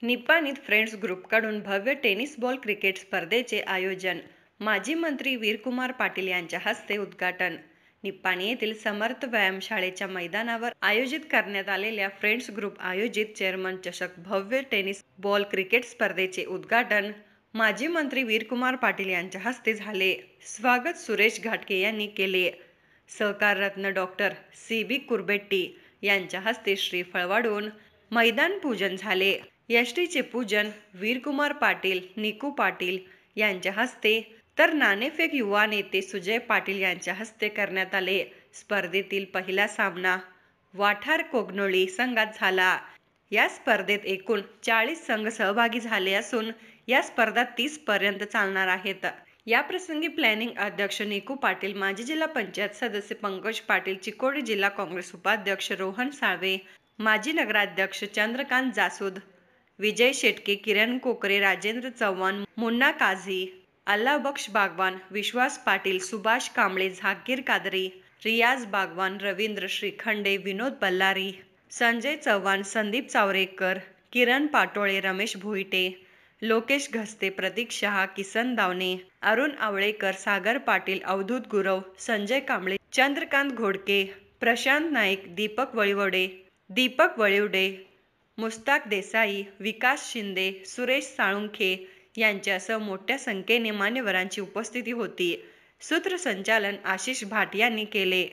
निपाणीत friends ग्रुपकडून भव्य tennis ball cricket स्पर्धेचे आयोजन. माजी मंत्री वीरकुमार पाटील यांच्या हस्ते उद्घाटन. निपाणी येथील समर्थ व्यायामशाळेच्या मैदानावर आयोजित करण्यात आलेल्या फ्रेंड्स ग्रुप आयोजित चेअरमन चषक भव्य टेनिस बॉल क्रिकेट स्पर्धेचे उद्घाटन माजी मंत्री वीरकुमार पाटील यांच्या हस्ते झाले. स्वागत सुरेश घाटगे यांनी केले. सहकाररत्न डॉक्टर सी.बी. कुरबेट्टी यांच्या हस्ते श्रीफळ वाढून मैदान पूजन झाले. यष्टीचे पूजन वीरकुमार पाटील, निकू पाटील यांच्या हस्ते तर नाणेफेक युवा नेते सुजय पाटील यांच्या हस्ते करण्यात आले. स्पर्धेतील पहिला सामना वाठार कोगनोळी संघात झाला. या स्पर्धेत एकूण 40 संघ सहभागी झाले असून या स्पर्धा 30 पर्यंत चालणार आहेत. याप्रसंगी प्लॅनिंग अध्यक्ष निकू पाटील, माजी जिल्हा पंचायत सदस्य पंकज पाटील, चिकोडी जिल्हा काँग्रेस उपाध्यक्ष रोहन साळवे, माजी नगराध्यक्ष चंद्रकांत जासूद, विजय शेटके, किरण कोकरे, राजेंद्र चव्हाण, मुन्ना काझी, अल्लाबक्ष बागवान, विश्वास पाटील, सुभाष कांबळे, झाकीर कादरी, रियाज बागवान, रवींद्र श्रीखंडे, विनोद बल्लारी, संजय चव्हाण, संदीप चावरेकर, किरण पाटोळे, रमेश भोईटे, लोकेश घस्ते, प्रतीक शहा, किसन दावणे, अरुण आवळेकर, सागर पाटील, अवधूत गुरव, संजय कांबळे, चंद्रकांत घोडके, प्रशांत नाईक, दीपक वळिवडे, मुस्ताक देसाई, विकास शिंदे, सुरेश साळुंखे यांच्यासह मोठ्या संख्येने मान्यवरांची उपस्थिती होती. सूत्रसंचालन आशिष भाट यांनी केले.